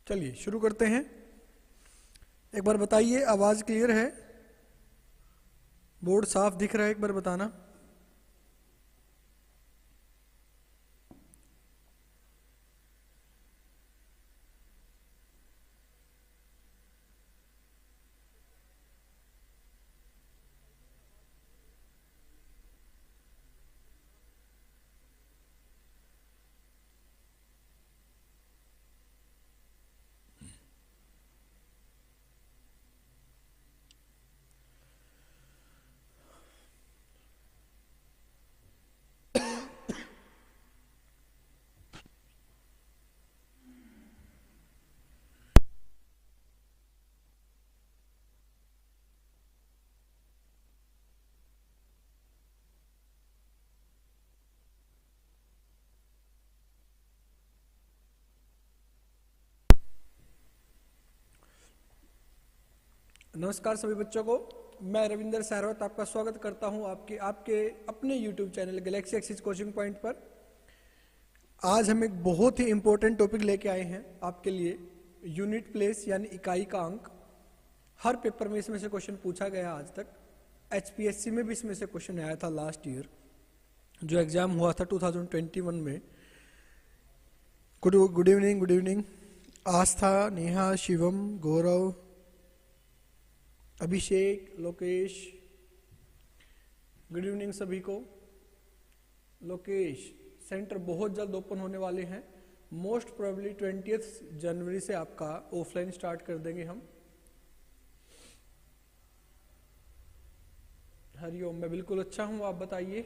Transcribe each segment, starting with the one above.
चलिए शुरू करते हैं। एक बार बताइए, आवाज क्लियर है? बोर्ड साफ दिख रहा है? एक बार बताना। नमस्कार सभी बच्चों को, मैं रविंदर सहरवत आपका स्वागत करता हूं आपके अपने YouTube channel Galaxy axis coaching point पर। आज हम एक बहुत ही इंपॉर्टेंट टॉपिक लेके आए हैं आपके लिए, यूनिट प्लेस यानी इकाई का अंक। हर पेपर में इसमें से क्वेश्चन पूछा गया आज तक। HPSC में भी इसमें से क्वेश्चन आया था लास्ट ईयर, जो एग्जाम हुआ था 2021 में। गुड इवनिंग आस्था, नेहा, शिवम, गौरव, अभिषेक, लोकेश, गुड इवनिंग सभी को। लोकेश, सेंटर बहुत जल्द ओपन होने वाले हैं। मोस्ट प्रोबेबली 20 जनवरी से आपका ऑफलाइन स्टार्ट कर देंगे हम। हरिओम, मैं बिल्कुल अच्छा हूं, आप बताइए।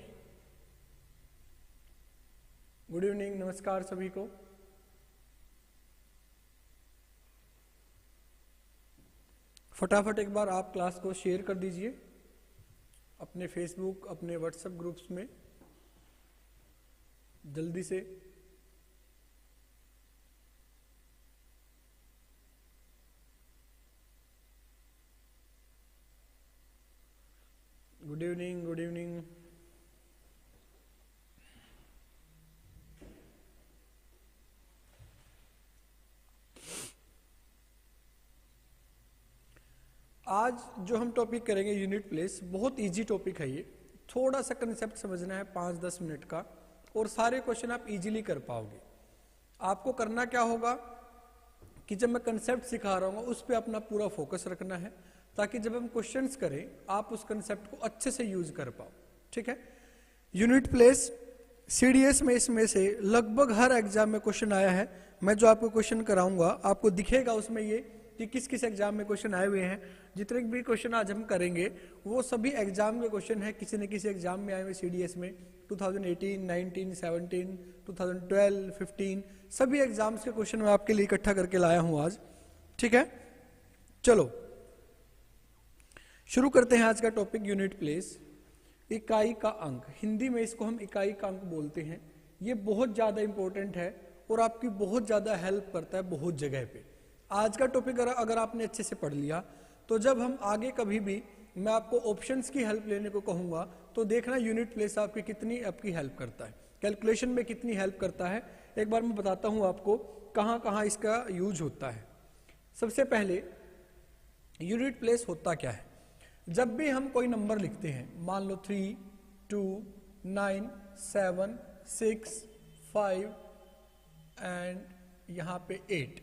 गुड इवनिंग, नमस्कार सभी को। फटाफट एक बार आप क्लास को शेयर कर दीजिए अपने फेसबुक, अपने व्हाट्सएप ग्रुप्स में, जल्दी से। Good evening. आज जो हम टॉपिक करेंगे यूनिट प्लेस, बहुत इजी टॉपिक है ये। थोड़ा सा कंसेप्ट समझना है 5-10 मिनट का, और सारे क्वेश्चन आप इजीली कर पाओगे। आपको करना क्या होगा कि जब मैं कंसेप्ट सिखा रहा हूँ उस पर अपना पूरा फोकस रखना है, ताकि जब हम क्वेश्चंस करें आप उस कंसेप्ट को अच्छे से यूज कर पाओ। ठीक है। यूनिट प्लेस CDS में इसमें से लगभग हर एग्जाम में क्वेश्चन आया है। मैं जो आपको क्वेश्चन कराऊंगा आपको दिखेगा उसमें ये कि किस किस एग्जाम में क्वेश्चन आए हुए हैं। जितने भी क्वेश्चन आज हम करेंगे वो सभी एग्जाम के क्वेश्चन है, किसी न किसी एग्जाम में आए हुए CDS में। 2018, 19, 17, 2012, 15 सभी एग्जाम्स के क्वेश्चन मैं आपके लिए इकट्ठा करके लाया हूं आज। ठीक है, चलो शुरू करते हैं आज का टॉपिक, यूनिट प्लेस, इकाई का अंक। हिंदी में इसको हम इकाई का अंक बोलते हैं। ये बहुत ज्यादा इंपॉर्टेंट है और आपकी बहुत ज्यादा हेल्प करता है बहुत जगह पे। आज का टॉपिक अगर आपने अच्छे से पढ़ लिया तो जब हम आगे कभी भी मैं आपको ऑप्शंस की हेल्प लेने को कहूंगा तो देखना यूनिट प्लेस आपकी हेल्प करता है, कैलकुलेशन में कितनी हेल्प करता है। एक बार मैं बताता हूं आपको कहां कहां इसका यूज होता है। सबसे पहले यूनिट प्लेस होता क्या है, जब भी हम कोई नंबर लिखते हैं, मान लो 3, 2, 9, 7, 6, 5 एंड यहां पे 8,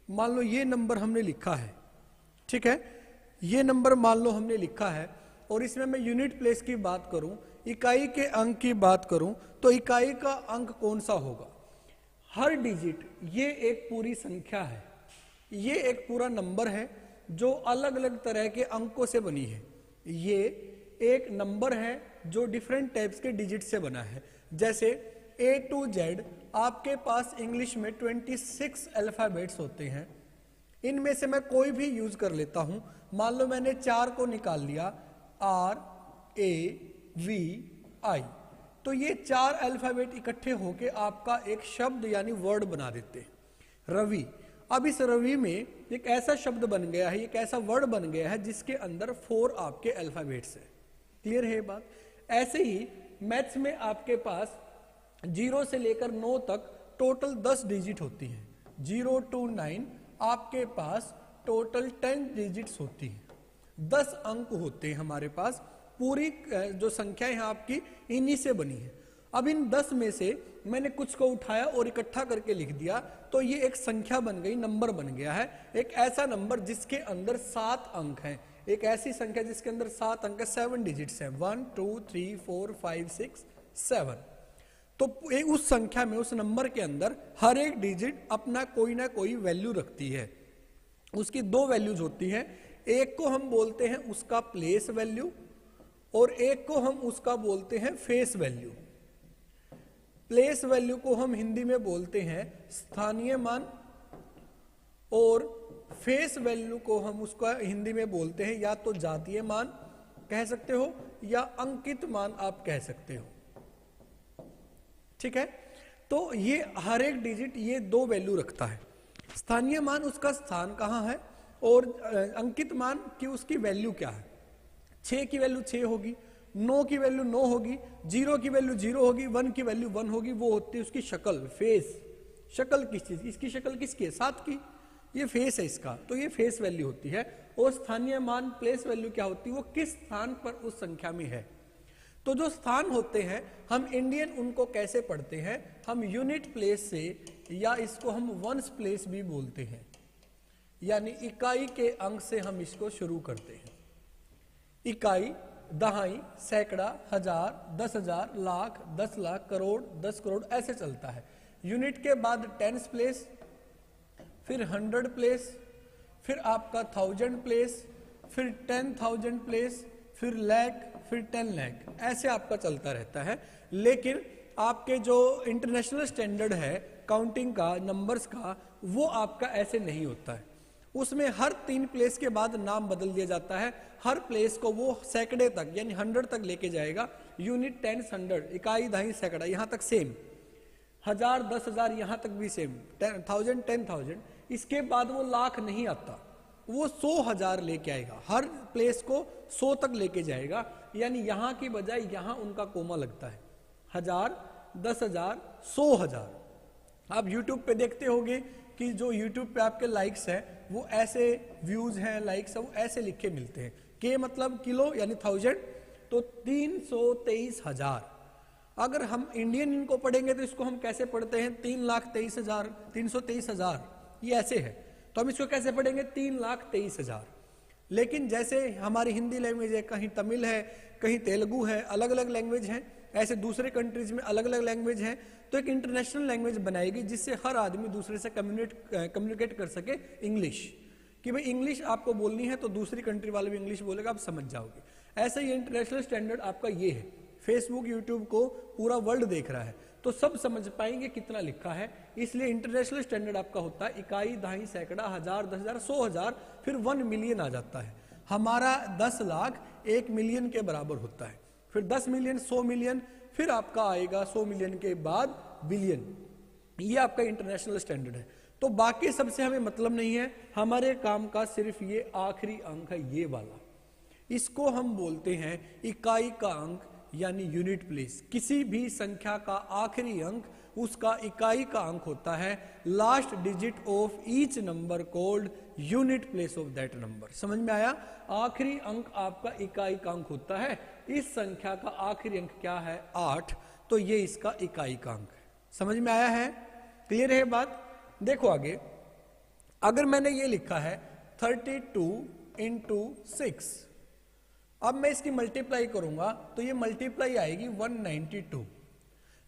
मान लो ये नंबर हमने लिखा है। ठीक है, ये नंबर मान लो हमने लिखा है और इसमें मैं यूनिट प्लेस की बात करूं, इकाई के अंक की बात करूं, तो इकाई का अंक कौन सा होगा? हर डिजिट, ये एक पूरी संख्या है, ये एक पूरा नंबर है जो अलग अलग तरह के अंकों से बनी है। ये एक नंबर है जो डिफरेंट टाइप्स के डिजिट से बना है। जैसे A to Z आपके पास इंग्लिश में 26 अल्फाबेट्स होते हैं। इनमें से मैं कोई भी यूज कर लेता हूं। मान लो मैंने 4 को निकाल लिया, RAVI, तो ये 4 अल्फाबेट इकट्ठे होके आपका एक शब्द यानी वर्ड बना देते हैं, रवि। अब इस रवि में एक ऐसा शब्द बन गया है, एक ऐसा वर्ड बन गया है जिसके अंदर 4 आपके अल्फाबेट्स है। क्लियर है ये बात? ऐसे ही मैथ्स में आपके पास 0 से लेकर 9 तक टोटल 10 डिजिट होती हैं। 0 to 9 आपके पास टोटल 10 डिजिट्स होती हैं, 10 अंक होते हैं हमारे पास। पूरी जो संख्याएं हैं आपकी इन्हीं से बनी है। अब इन 10 में से मैंने कुछ को उठाया और इकट्ठा करके लिख दिया, तो ये एक संख्या बन गई, नंबर बन गया है। एक ऐसा नंबर जिसके अंदर 7 अंक हैं, एक ऐसी संख्या जिसके अंदर 7 अंक है, 7 डिजिट्स हैं, 1 2 3 4 5 6 7। तो उस संख्या में, उस नंबर के अंदर हर एक डिजिट अपना कोई ना कोई वैल्यू रखती है। उसकी 2 वैल्यूज होती हैं, एक को हम बोलते हैं उसका प्लेस वैल्यू और एक को हम उसका बोलते हैं फेस वैल्यू। प्लेस वैल्यू को हम हिंदी में बोलते हैं स्थानीय मान और फेस वैल्यू को हम उसका हिंदी में बोलते हैं या तो जातीय मान कह सकते हो या अंकित मान आप कह सकते हो। ठीक है, तो ये हर एक डिजिट ये 2 वैल्यू रखता है। स्थानीय मान उसका स्थान कहाँ है और अंकित मान की उसकी वैल्यू क्या है। 6 की वैल्यू 6 होगी, 9 की वैल्यू 9 होगी, 0 की वैल्यू 0 होगी, 1 की वैल्यू 1 होगी। वो होती है उसकी शक्ल, फेस। शक्ल किस चीज, इसकी शक्ल किसकी है, 7 की, ये फेस है इसका, तो ये फेस वैल्यू होती है। और स्थानीय मान प्लेस वैल्यू क्या होती है, वो किस स्थान पर उस संख्या में है। तो जो स्थान होते हैं हम इंडियन उनको कैसे पढ़ते हैं, हम यूनिट प्लेस से, या इसको हम वंस प्लेस भी बोलते हैं, यानी इकाई के अंक से हम इसको शुरू करते हैं। इकाई, दहाई, सैकड़ा, हजार, 10,000, लाख, 10 लाख, करोड़, 10 करोड़, ऐसे चलता है। यूनिट के बाद टेंस प्लेस, फिर 100 प्लेस, फिर आपका 1000 प्लेस, फिर 10,000 प्लेस, फिर लाख, फिर 10 लाख, ऐसे आपका चलता रहता है। लेकिन आपके जो इंटरनेशनल स्टैंडर्ड है काउंटिंग का, नंबर्स का, वो आपका ऐसे नहीं होता है। उसमें हर 3 प्लेस के बाद नाम बदल दिया जाता है। हर प्लेस को वो सैकड़े तक यानी 100 तक लेके जाएगा। यूनिट, टेंस, 100, इकाई, दहाई, सैकड़ा, यहाँ तक सेम। 1000, 10,000, यहाँ तक भी सेम। 1000, 10,000, इसके बाद वो लाख नहीं आता, वो 100,000 लेके आएगा। हर प्लेस को 100 तक लेके जाएगा, यानी यहाँ की बजाय यहाँ उनका कोमा लगता है। 1000, 10,000, 100,000। आप YouTube पे देखते होंगे कि जो YouTube पे आपके लाइक्स हैं वो ऐसे, व्यूज हैं, लाइक्स हैं, वो ऐसे लिखे मिलते हैं। के मतलब किलो यानी 1000, तो 323,000। अगर हम इंडियन इनको पढ़ेंगे तो इसको हम कैसे पढ़ते हैं, 3,23,000, 323,000, ये ऐसे है। तो हम इसको कैसे पढ़ेंगे, 3,23,000। लेकिन जैसे हमारी हिंदी लैंग्वेज है, कहीं तमिल है, कहीं तेलुगु है, अलग अलग लैंग्वेज हैं, ऐसे दूसरे कंट्रीज में अलग अलग लैंग्वेज हैं। तो एक इंटरनेशनल लैंग्वेज बनाएगी जिससे हर आदमी दूसरे से कम्युनिकेट कर सके। इंग्लिश, कि भाई इंग्लिश आपको बोलनी है तो दूसरी कंट्री वाले भी इंग्लिश बोलेगा, आप समझ जाओगे। ऐसा ही इंटरनेशनल स्टैंडर्ड आपका ये है। फेसबुक, यूट्यूब को पूरा वर्ल्ड देख रहा है तो सब समझ पाएंगे कितना लिखा है। इसलिए इंटरनेशनल स्टैंडर्ड आपका होता है इकाई, दहाई, सैकड़ा, 1000, 10,000, 100,000, फिर 1 मिलियन आ जाता है। हमारा 10 लाख 1 मिलियन के बराबर होता है। फिर 10 मिलियन, 100 मिलियन, फिर आपका आएगा 100 मिलियन के बाद बिलियन। ये आपका इंटरनेशनल स्टैंडर्ड है। तो बाकी सबसे हमें मतलब नहीं है, हमारे काम का सिर्फ ये आखिरी अंक है, ये वाला। इसको हम बोलते हैं इकाई का अंक यानी यूनिट प्लेस। किसी भी संख्या का आखिरी अंक उसका इकाई का अंक होता है। Last digit of each number called unit place of that number. समझ में आया? आखिरी अंक आपका इकाई का अंक होता है। इस संख्या का आखिरी अंक क्या है? 8, तो ये इसका इकाई का अंक है। समझ में आया है? क्लियर है बात? देखो आगे, अगर मैंने ये लिखा है 32 into 6, अब मैं इसकी मल्टीप्लाई करूंगा तो ये मल्टीप्लाई आएगी 192।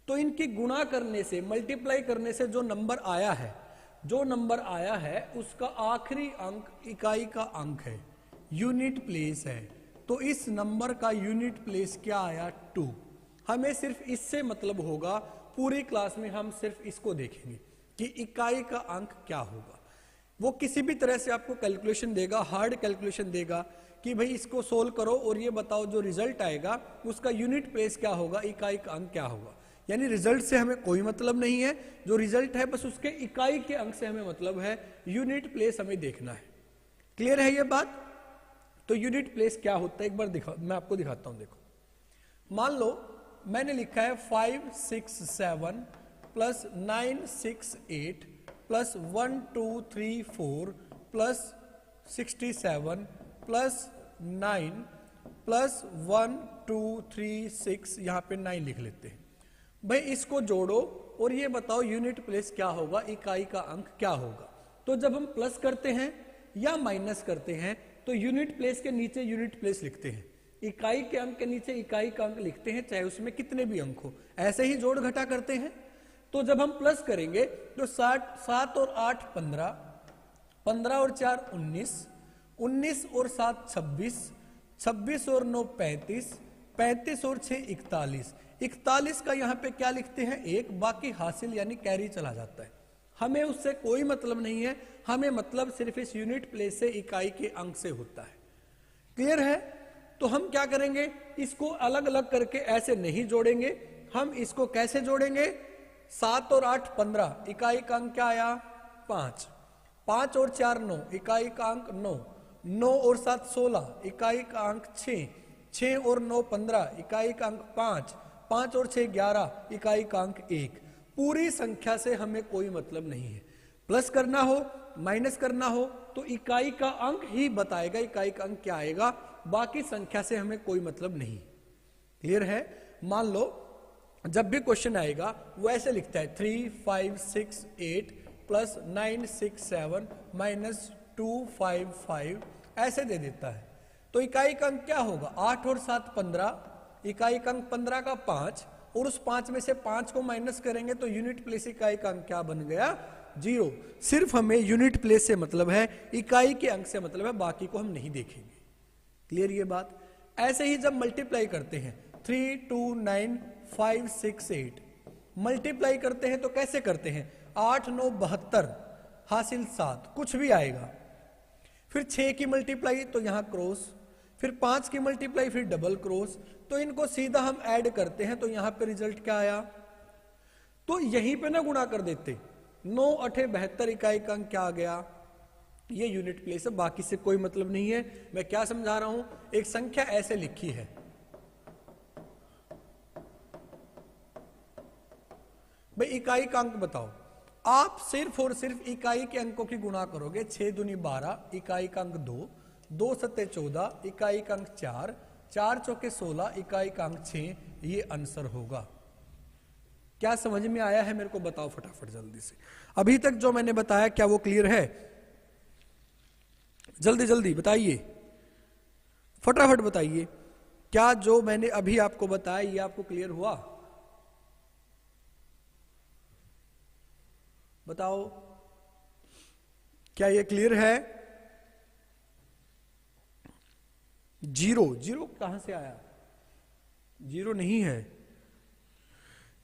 तो इनकी गुणा करने से, मल्टीप्लाई करने से जो नंबर आया है उसका आखिरी अंक इकाई का अंक है, यूनिट प्लेस है। तो इस नंबर का यूनिट प्लेस क्या आया? 2। हमें सिर्फ इससे मतलब होगा। पूरी क्लास में हम सिर्फ इसको देखेंगे कि इकाई का अंक क्या होगा। वो किसी भी तरह से आपको कैलकुलेशन देगा, हार्ड कैलकुलेशन देगा कि भाई इसको सोल्व करो और ये बताओ जो रिजल्ट आएगा उसका यूनिट प्लेस क्या होगा, इकाई का अंक क्या होगा। यानी रिजल्ट से हमें कोई मतलब नहीं है, जो रिजल्ट है बस उसके इकाई के अंक से हमें मतलब है, यूनिट प्लेस हमें देखना है। क्लियर है ये बात? तो यूनिट प्लेस क्या होता है एक बार मैं आपको दिखाता हूं। देखो, मान लो मैंने लिखा है 567 + 968 प्लस 1 2 3 4 प्लस 67 प्लस 9 प्लस 1 2 3 6, यहां पे 9 लिख लेते हैं। भाई इसको जोड़ो और ये बताओ यूनिट प्लेस क्या होगा, इकाई का अंक क्या होगा। तो जब हम प्लस करते हैं या माइनस करते हैं तो यूनिट प्लेस के नीचे यूनिट प्लेस लिखते हैं, इकाई के अंक के नीचे इकाई का अंक लिखते हैं, चाहे उसमें कितने भी अंक हो। ऐसे ही जोड़ घटा करते हैं। तो जब हम प्लस करेंगे तो 7 और 8 15, 15 और 4 19, 19 और 7 26, 26 और 9 35, 35 और 6 41, 41 का यहाँ पे क्या लिखते हैं 1, बाकी हासिल यानी कैरी चला जाता है। हमें उससे कोई मतलब नहीं है, हमें मतलब सिर्फ इस यूनिट प्लेस से इकाई के अंक से होता है। क्लियर है? तो हम क्या करेंगे, इसको अलग अलग करके ऐसे नहीं जोड़ेंगे, हम इसको कैसे जोड़ेंगे, 7 और 8 15, इकाई का अंक क्या आया 5, 5 और 4 9, इकाई का अंक 9, 9 और 7 16, इकाई का अंक 6, 6 और 9 15, इकाई का अंक 5, 5 और 6 11, इकाई का अंक 1। पूरी संख्या से हमें कोई मतलब नहीं है। प्लस करना हो माइनस करना हो तो इकाई का अंक ही बताएगा इकाई का अंक क्या आएगा, बाकी संख्या से हमें कोई मतलब नहीं। क्लियर है? मान लो जब भी क्वेश्चन आएगा वो ऐसे लिखता है 3 5 6 8 प्लस 9 6 7 माइनस 2 5 5, ऐसे दे देता है। तो इकाई का अंक क्या होगा, 8 और 7 15, इकाई का अंक 15 का 5, और उस 5 में से 5 को माइनस करेंगे तो यूनिट प्लेस इकाई का अंक क्या बन गया 0। सिर्फ हमें यूनिट प्लेस से मतलब है, इकाई के अंक से मतलब है, बाकी को हम नहीं देखेंगे। क्लियर ये बात? ऐसे ही जब मल्टीप्लाई करते हैं 3 2 9 5 6 8, मल्टीप्लाई करते हैं तो कैसे करते हैं, 8 9 72, हासिल 7, कुछ भी आएगा। फिर 6 की मल्टीप्लाई तो यहां क्रॉस, फिर 5 की मल्टीप्लाई फिर डबल क्रॉस, तो इनको सीधा हम ऐड करते हैं तो यहां पे रिजल्ट क्या आया, तो यहीं पे ना गुणा कर देते, 9 8 72, इकाई का अंक क्या आ गया, ये यूनिट प्लेस है, बाकी से कोई मतलब नहीं है। मैं क्या समझा रहा हूं, एक संख्या ऐसे लिखी है, भाई इकाई का अंक बताओ, आप सिर्फ और सिर्फ इकाई के अंकों की गुणा करोगे, 6 दूनी 12, इकाई का अंक 2, 2 सत्ते 14, इकाई का अंक 4, 4 चौके 16, इकाई का अंक 6, ये आंसर होगा। क्या समझ में आया है मेरे को बताओ फटाफट जल्दी से। अभी तक जो मैंने बताया क्या वो क्लियर है? जल्दी जल्दी बताइए, फटाफट बताइए, क्या जो मैंने अभी आपको बताया ये आपको क्लियर हुआ? बताओ, क्या ये क्लियर है? जीरो, जीरो कहां से आया, जीरो नहीं है।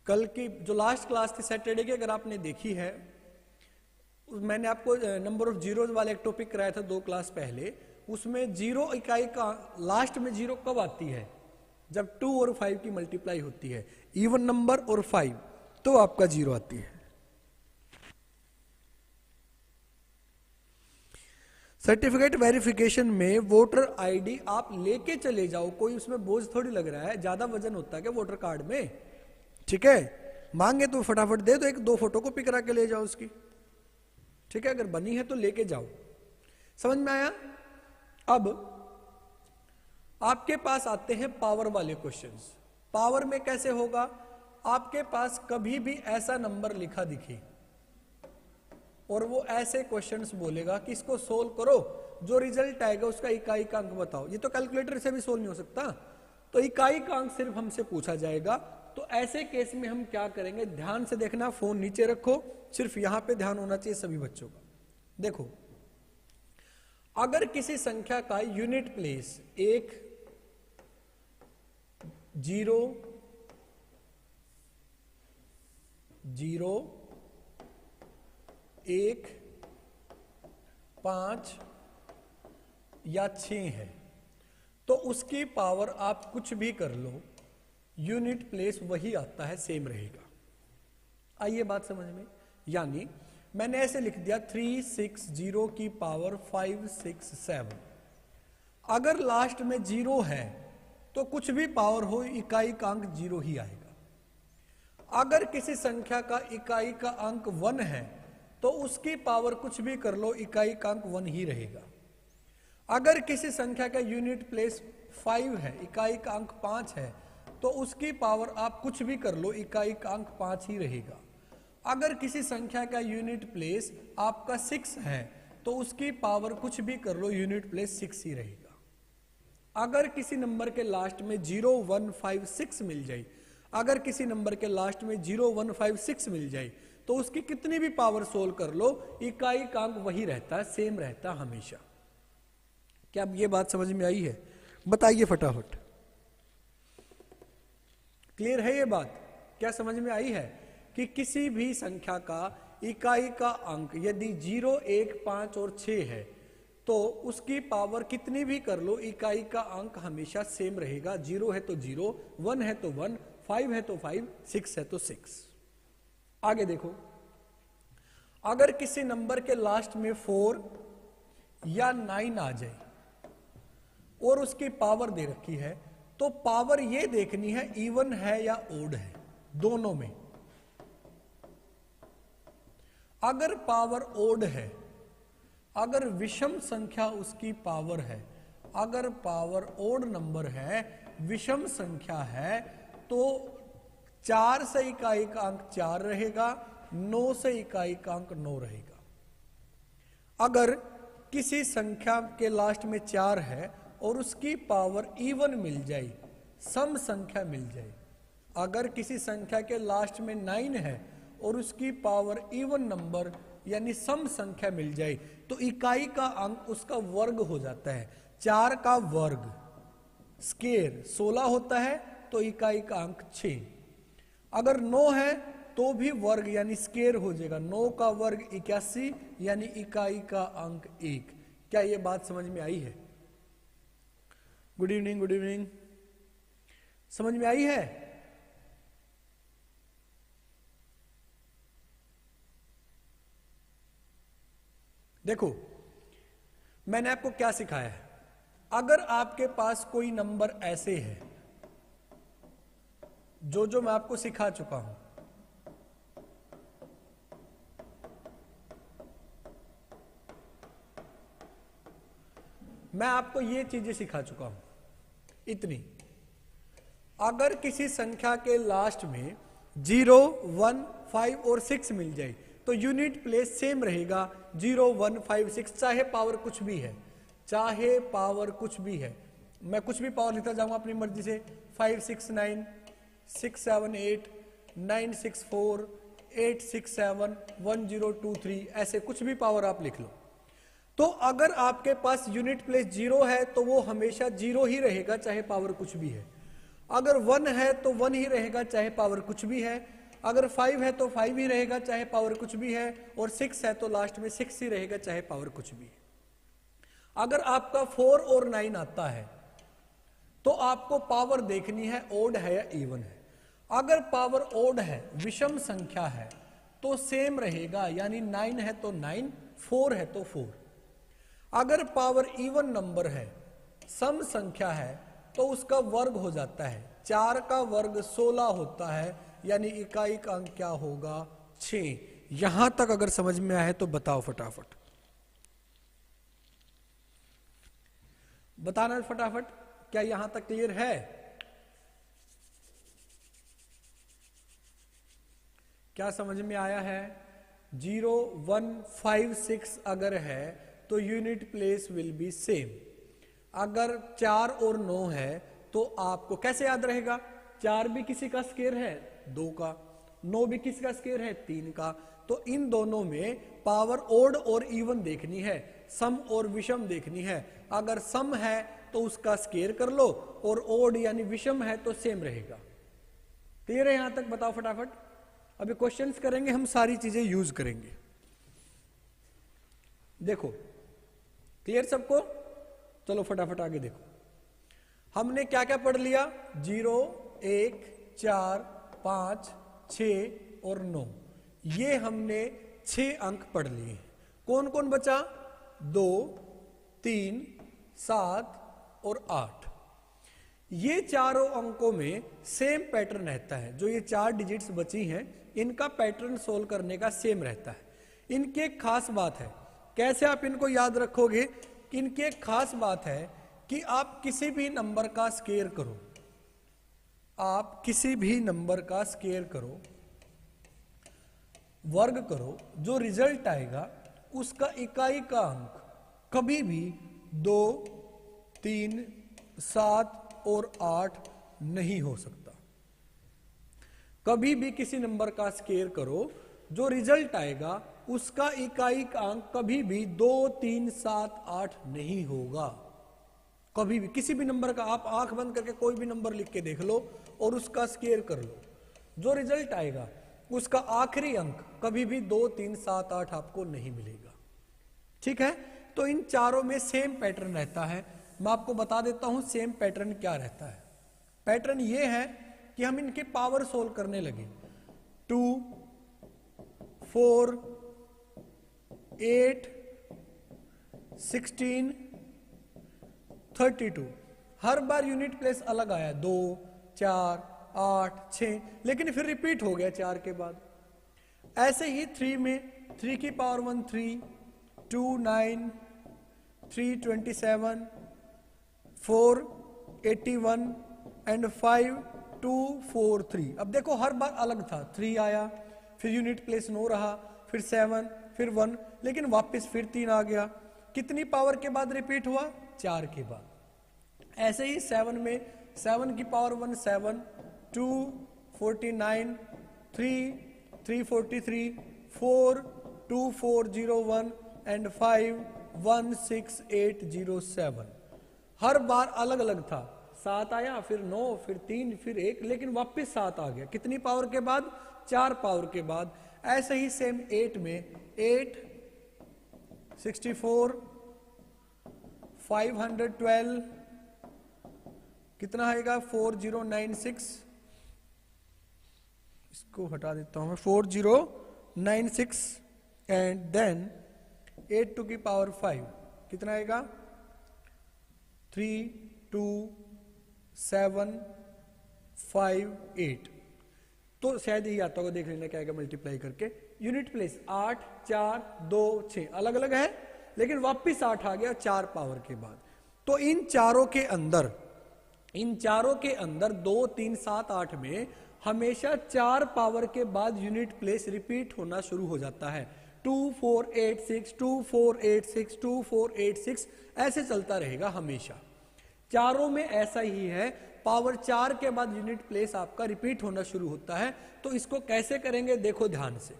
कल की जो लास्ट क्लास थी सैटरडे की, अगर आपने देखी है, मैंने आपको नंबर ऑफ जीरोज वाला एक टॉपिक कराया था 2 क्लास पहले, उसमें जीरो इकाई का लास्ट में जीरो कब आती है, जब 2 और 5 की मल्टीप्लाई होती है, इवन नंबर और 5, तो आपका जीरो आती है। सर्टिफिकेट वेरिफिकेशन में वोटर आईडी आप लेके चले जाओ, कोई उसमें बोझ थोड़ी लग रहा है, ज्यादा वजन होता है क्या वोटर कार्ड में, ठीक है, मांगे तो फटाफट दे दो, 1-2 फोटोकॉपी करा के ले जाओ उसकी, ठीक है, अगर बनी है तो लेके जाओ। समझ में आया? अब आपके पास आते हैं पावर वाले क्वेश्चंस। पावर में कैसे होगा, आपके पास कभी भी ऐसा नंबर लिखा दिखे और वो ऐसे क्वेश्चंस बोलेगा कि इसको सोल्व करो, जो रिजल्ट आएगा उसका इकाई का अंक बताओ। ये तो कैलकुलेटर से भी सोल्व नहीं हो सकता, तो इकाई का अंक सिर्फ हमसे पूछा जाएगा। तो ऐसे केस में हम क्या करेंगे, ध्यान से देखना, फोन नीचे रखो, सिर्फ यहां पे ध्यान होना चाहिए सभी बच्चों का। देखो, अगर किसी संख्या का यूनिट प्लेस 1 0 0 1 5 या 6 है, तो उसकी पावर आप कुछ भी कर लो, यूनिट प्लेस वही आता है, सेम रहेगा। आइए बात समझ में, यानी मैंने ऐसे लिख दिया 360 की पावर 567, अगर लास्ट में 0 है तो कुछ भी पावर हो इकाई का अंक 0 ही आएगा। अगर किसी संख्या का इकाई का अंक 1 है तो उसकी पावर कुछ भी कर लो, इकाई का अंक 1 ही रहेगा। अगर किसी संख्या का यूनिट प्लेस 5 है, इकाई का अंक 5 है, तो उसकी पावर आप कुछ भी कर लो, इकाई का अंक 5 ही रहेगा। अगर किसी संख्या का यूनिट प्लेस आपका 6 है, तो उसकी पावर कुछ भी कर लो, यूनिट प्लेस 6 ही रहेगा। अगर किसी नंबर के लास्ट में 0, 1, 5, 6 मिल जाए, अगर किसी नंबर के लास्ट में 0, 1, 5, 6 मिल जाए, तो उसकी कितनी भी पावर सोल्व कर लो, इकाई का अंक वही रहता है, सेम रहता है हमेशा। क्या अब ये बात समझ में आई है? बताइए फटाफट। क्लियर है ये बात? क्या समझ में आई है कि किसी भी संख्या का इकाई का अंक यदि 0, 1, 5 और 6 है, तो उसकी पावर कितनी भी कर लो, इकाई का अंक हमेशा सेम रहेगा। 0 है तो 0, 1 है तो 1, 5 है तो 5, 6 है तो 6। आगे देखो, अगर किसी नंबर के लास्ट में 4 या 9 आ जाए और उसकी पावर दे रखी है, तो पावर ये देखनी है इवन है या ओड है, दोनों में। अगर पावर ओड है, अगर विषम संख्या उसकी पावर है, अगर पावर ओड नंबर है, विषम संख्या है, तो 4 से इकाई का अंक 4 रहेगा, 9 से इकाई का अंक 9 रहेगा। अगर किसी संख्या के लास्ट में 4 है और उसकी पावर इवन मिल जाए, सम संख्या मिल जाए, अगर किसी संख्या के लास्ट में 9 है और उसकी पावर इवन नंबर यानी सम संख्या मिल जाए, तो इकाई का अंक उसका वर्ग हो जाता है। 4 का वर्ग स्क्वायर 16 होता है, तो इकाई का अंक 6। अगर 9 है तो भी वर्ग यानी स्क्वायर हो जाएगा, 9 का वर्ग 81 यानी इकाई का अंक 1। क्या ये बात समझ में आई है? Good evening, good evening. समझ में आई है? देखो, मैंने आपको क्या सिखाया है। अगर आपके पास कोई नंबर ऐसे है, जो मैं आपको सिखा चुका हूं, मैं आपको ये चीजें सिखा चुका हूं, इतनी। अगर किसी संख्या के लास्ट में 0, 1, 5 और 6 मिल जाए, तो यूनिट प्लेस सेम रहेगा, 0, 1, 5, 6, चाहे पावर कुछ भी है, चाहे पावर कुछ भी है। मैं कुछ भी पावर लिखता जाऊंगा अपनी मर्जी से, 5, 6, 9, 6, 7, 8, 9, 6, 4, 8, 6, 7, 1, 0, 2, 3, ऐसे कुछ भी पावर आप लिख लो। तो अगर आपके पास यूनिट प्लेस 0 है, तो वो हमेशा 0 ही रहेगा, चाहे पावर कुछ भी है। अगर 1 है तो 1 ही रहेगा, चाहे पावर कुछ भी है। अगर 5 है तो 5 ही रहेगा, चाहे पावर कुछ भी है। और 6 है तो लास्ट में 6 ही रहेगा, चाहे पावर कुछ भी है। अगर आपका 4 और 9 आता है, तो आपको पावर देखनी है ओड है या इवन है। अगर पावर ओड है, विषम संख्या है, तो सेम रहेगा, यानी 9 है तो 9, 4 है तो 4। अगर पावर इवन नंबर है, सम संख्या है, तो उसका वर्ग हो जाता है। 4 का वर्ग 16 होता है, यानी इकाई का अंक क्या होगा? 6। यहां तक अगर समझ में आया है तो बताओ फटाफट, बताना फटाफट। क्या यहां तक क्लियर है? क्या समझ में आया है? 0, 1, 5, 6 अगर है तो unit place will B same. अगर 4 और 9 है तो आपको कैसे याद रहेगा? 4 भी किसी का स्क्वायर है, 2 का, 9 भी किसी का स्क्वायर है, 3 का। तो इन दोनों में पावर ओड और इवन देखनी है, सम और विषम देखनी है। अगर सम है तो उसका स्क्वायर कर लो, और ओड यानी विषम है तो सेम रहेगा। क्लियर है यहां तक? बताओ फटाफट। अभी क्वेश्चंस करेंगे हम, सारी चीजें यूज करेंगे। देखो, क्लियर सबको? चलो फटाफट आगे देखो। हमने क्या क्या पढ़ लिया? 0, 1, 4, 5, 6 और 9, ये हमने 6 अंक पढ़ लिए। कौन कौन बचा? 2, 3, 7 और 8। ये चारों अंकों में सेम पैटर्न रहता है। जो ये 4 डिजिट्स बची हैं, इनका पैटर्न सोल्व करने का सेम रहता है। इनकी एक खास बात है, कैसे आप इनको याद रखोगे कि इनकी एक खास बात है कि आप किसी भी नंबर का स्क्वायर करो, आप किसी भी नंबर का स्क्वायर करो, वर्ग करो, जो रिजल्ट आएगा उसका इकाई का अंक कभी भी 2, 3, 7 और 8 नहीं हो सकता। कभी भी किसी नंबर का स्क्वायर करो, जो रिजल्ट आएगा उसका इकाई का अंक कभी भी 2, 3, 7, 8 नहीं होगा। कभी भी किसी भी नंबर का आप आंख बंद करके कोई भी नंबर लिख के देख लो और उसका स्क्वायर कर लो, जो रिजल्ट आएगा उसका आखिरी अंक कभी भी 2, 3, 7, 8 आपको नहीं मिलेगा। ठीक है, तो इन चारों में सेम पैटर्न रहता है। मैं आपको बता देता हूं सेम पैटर्न क्या रहता है। पैटर्न ये है कि हम इनके पावर सोल्व करने लगे। 2, 4, 8, 16, 32। हर बार यूनिट प्लेस अलग आया, 2, 4, 8, 6, लेकिन फिर रिपीट हो गया 4 के बाद। ऐसे ही 3 में 3 की पावर 1 3, 2 9, 3 27, 4 81 एंड 5 2 4 3। अब देखो हर बार अलग था, 3 आया, फिर यूनिट प्लेस 9 रहा, फिर 7, फिर 1, लेकिन वापस फिर 3 आ गया। कितनी पावर के बाद रिपीट हुआ? 4 के बाद। ऐसे ही 7 में 7 की पावर 1 7, 2 49, 3 343, 4 2 4 0 1 एंड 5 1 6 8 0 7। हर बार अलग अलग था, 7 आया, फिर 9, फिर 3, फिर 1, लेकिन वापस 7 आ गया। कितनी पावर के बाद? 4 पावर के बाद। ऐसे ही सेम 8 में 8 64 512, कितना आएगा? 4096। इसको हटा देता हूं मैं, 4096 एंड देन 8 टू की पावर 5 कितना आएगा? 3 2 7 5 8। तो शायद यही आता होगा, देख लेना क्या आएगा मल्टीप्लाई करके। यूनिट प्लेस 8 4 2 6 अलग अलग है, लेकिन वापिस 8 आ गया 4 पावर के बाद। तो इन चारों के अंदर 2 3 7 8 में हमेशा 4 पावर के बाद यूनिट प्लेस रिपीट होना शुरू हो जाता है। 2 4 8 6, 2 4 8 6, 2 4 8 6, ऐसे चलता रहेगा हमेशा। चारों में ऐसा ही है, पावर 4 के बाद यूनिट प्लेस आपका रिपीट होना शुरू होता है। तो इसको कैसे करेंगे देखो ध्यान से।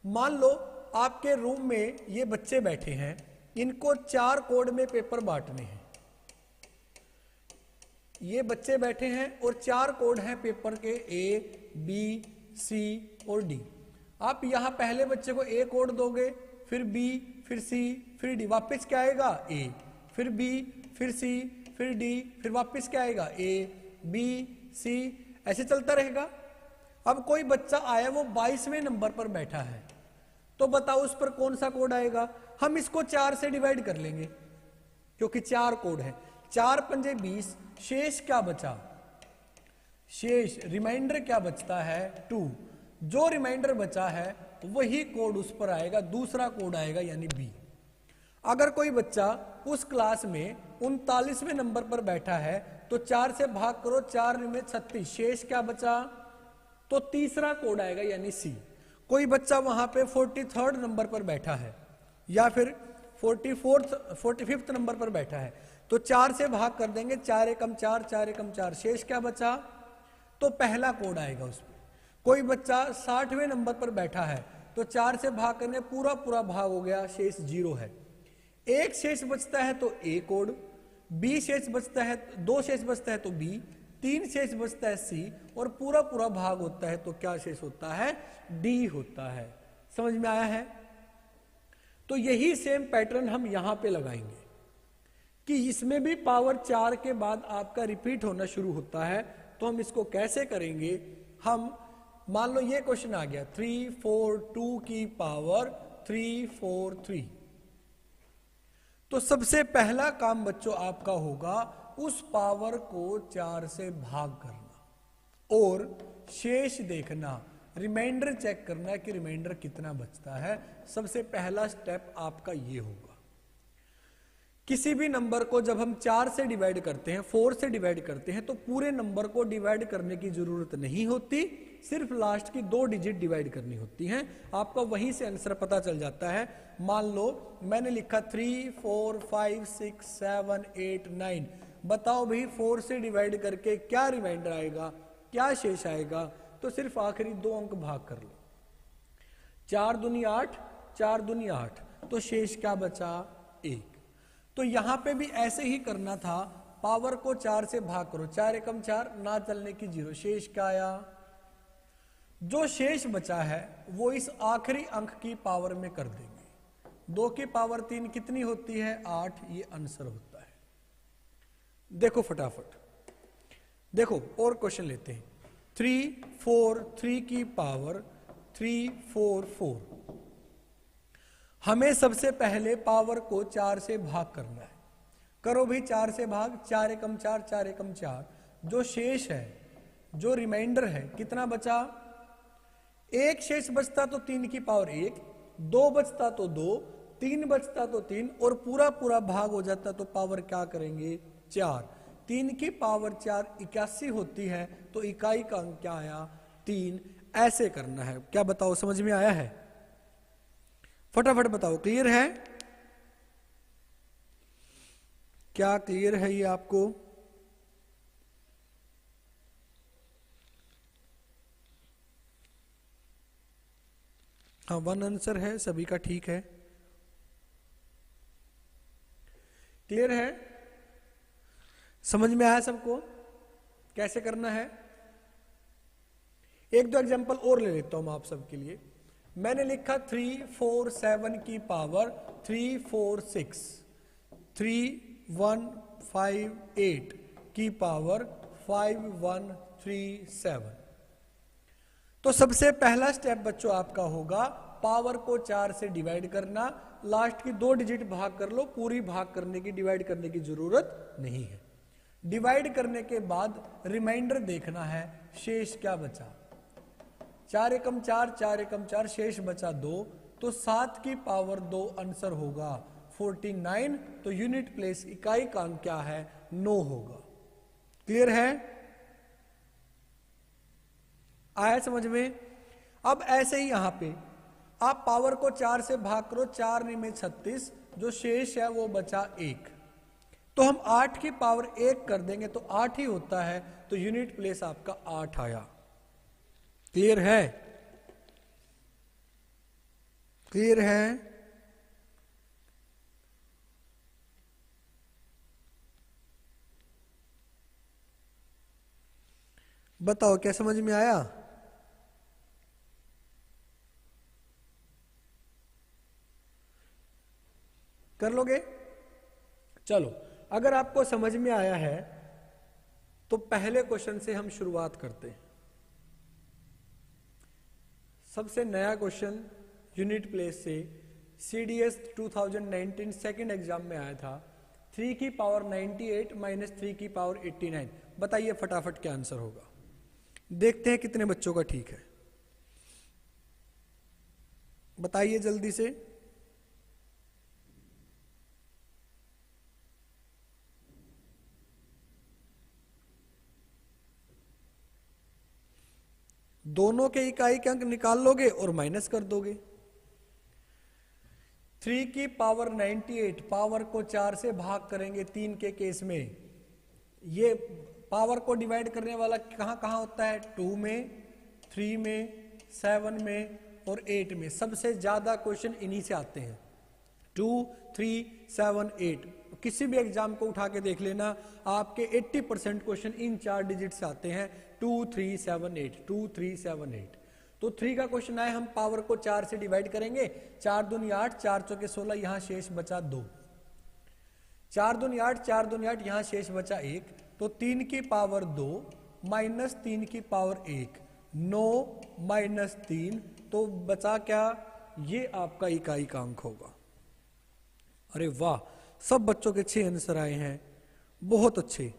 मान लो आपके रूम में ये बच्चे बैठे हैं, इनको 4 कोड में पेपर बांटने हैं। ये बच्चे बैठे हैं और 4 कोड हैं पेपर के, A, B, C और D। आप यहां पहले बच्चे को A कोड दोगे, फिर B, फिर C, फिर D, वापस क्या आएगा? A, फिर B, फिर C, फिर D, फिर वापस क्या आएगा? A, B, C, ऐसे चलता रहेगा। अब कोई बच्चा आया, वो 22वें नंबर पर बैठा है, तो बताओ उस पर कौन सा कोड आएगा? हम इसको 4 से डिवाइड कर लेंगे, क्योंकि 4 कोड है। 4 पंजे 20, शेष क्या बचा? शेष रिमाइंडर क्या बचता है? 2। जो रिमाइंडर बचा है वही कोड उस पर आएगा, दूसरा कोड आएगा यानी B। अगर कोई बच्चा उस क्लास में 39वें नंबर पर बैठा है, तो 4 से भाग करो, 4 में 36, शेष क्या बचा? तो तीसरा कोड आएगा यानी C। कोई बच्चा वहां पे 43rd नंबर पर बैठा है या फिर 45th नंबर पर बैठा है, तो 4 से भाग कर देंगे, 4 एकम 4, 4 एकम 4, शेष क्या बचा? तो पहला कोड आएगा उस पर। कोई बच्चा 60वें नंबर पर बैठा है, तो 4 से भाग करने पूरा पूरा भाग हो गया, शेष 0 है। एक शेष बचता है तो A कोड, B शेष बचता है, 2 शेष बचता है तो B, 3 शेष बचता है C, और पूरा पूरा भाग होता है तो क्या शेष होता है? D होता है। समझ में आया है? तो यही सेम पैटर्न हम यहां पे लगाएंगे कि इसमें भी पावर 4 के बाद आपका रिपीट होना शुरू होता है। तो हम इसको कैसे करेंगे? हम मान लो ये क्वेश्चन आ गया, 3 4 2 की पावर 3 4 3। तो सबसे पहला काम बच्चों आपका होगा उस पावर को 4 से भाग करना और शेष देखना। रिमाइंडर चेक करना है कि रिमाइंडर कितना बचता है। सबसे पहला स्टेप आपका ये होगा, किसी भी नंबर को जब हम 4 से डिवाइड करते हैं, 4 से डिवाइड करते हैं, तो पूरे नंबर को डिवाइड करने की जरूरत नहीं होती, सिर्फ लास्ट की 2 डिजिट डिवाइड करनी होती हैं। आपका वहीं से आंसर पता चल जाता है। मान लो मैंने लिखा 3, 4, 5, 6, 7, 8, 9। बताओ भाई 4 से डिवाइड करके क्या रिमाइंडर आएगा, क्या शेष आएगा? तो सिर्फ आखिरी 2 अंक भाग कर लो। 4 दूनी 8, 4 दूनी 8, तो शेष क्या बचा? 1। तो यहां पे भी ऐसे ही करना था, पावर को 4 से भाग करो, 4 एकम 4, ना चलने की 0, शेष क्या आया? जो शेष बचा है वो इस आखिरी अंक की पावर में कर देंगे। 2 की पावर 3 कितनी होती है? 8। ये आंसर होता है। देखो फटाफट, देखो और क्वेश्चन लेते हैं। 3, 4, 3 की पावर 3, 4, 4। हमें सबसे पहले पावर को 4 से भाग करना है। करो भाई 4 से भाग, 4 एकम 4, 4 एकम 4। जो शेष है, जो रिमाइंडर है, कितना बचा? 1 शेष बचता तो 3 की पावर 1, 2 बचता तो 2, 3 बचता तो 3, और पूरा पूरा भाग हो जाता तो पावर क्या करेंगे? 4। 3 की पावर 4 81 होती है, तो इकाई का अंक क्या आया? 3। ऐसे करना है। क्या बताओ, समझ में आया है? फटाफट बताओ, क्लियर है? क्या क्लियर है ये आपको? हाँ, 1 आंसर है, सभी का ठीक है। क्लियर है? समझ में आया सबको कैसे करना है? 1-2 एग्जांपल और ले लेता हूं मैं आप सबके लिए। मैंने लिखा 3, 4, 7 की पावर 3, 4, 6, 3, 1, 5, 8 की पावर 5, 1, 3, 7। तो सबसे पहला स्टेप बच्चों आपका होगा, पावर को 4 से डिवाइड करना। लास्ट की 2 डिजिट भाग कर लो, पूरी भाग करने की, डिवाइड करने की जरूरत नहीं है। डिवाइड करने के बाद रिमाइंडर देखना है, शेष क्या बचा? 4 एकम 4, 4 एकम 4, शेष बचा 2, तो 7 की पावर 2 आंसर होगा 49। तो यूनिट प्लेस, इकाई का अंक क्या है? 9 होगा। क्लियर है? आया समझ में? अब ऐसे ही यहां पे आप पावर को 4 से भाग करो, 4 में 36, जो शेष है वो बचा 1। तो हम 8 की पावर 1 कर देंगे तो 8 ही होता है, तो यूनिट प्लेस आपका 8 आया। क्लियर है? क्लियर है? बताओ क्या समझ में आया? कर लोगे? चलो, अगर आपको समझ में आया है तो पहले क्वेश्चन से हम शुरुआत करते हैं। सबसे नया क्वेश्चन यूनिट प्लेस से CDS 2019 सेकंड एग्जाम में आया था। 3 की पावर 98 माइनस 3 की पावर 89। बताइए फटाफट क्या आंसर होगा। देखते हैं कितने बच्चों का ठीक है, बताइए जल्दी से। दोनों के इकाई के अंक निकाल लोगे और माइनस कर दोगे। 3 की पावर 98, पावर को 4 से भाग करेंगे 3 के केस में। ये पावर को डिवाइड करने वाला कहां कहां होता है? 2 में, 3 में, 7 में और 8 में। सबसे ज्यादा क्वेश्चन इन्हीं से आते हैं, 2, 3, 7, 8। किसी भी एग्जाम को उठा के देख लेना, आपके 80% क्वेश्चन इन 4 डिजिट से आते हैं, 2, 3, 7, 8, 2, 3, 7, 8। तो 3 का क्वेश्चन आया, हम पावर को 4 से डिवाइड करेंगे, 4 दूनी 8, 4 चौके 16, यहां शेष बचा 2। 4 दूनी 8, 4 दूनी 8, यहां शेष बचा 1। तो 3 की पावर 2 माइनस 3 की पावर 1, 9 माइनस 3, तो बचा क्या? ये आपका इकाई का अंक होगा। अरे वाह, सब बच्चों के 6 आंसर आए हैं, बहुत अच्छे।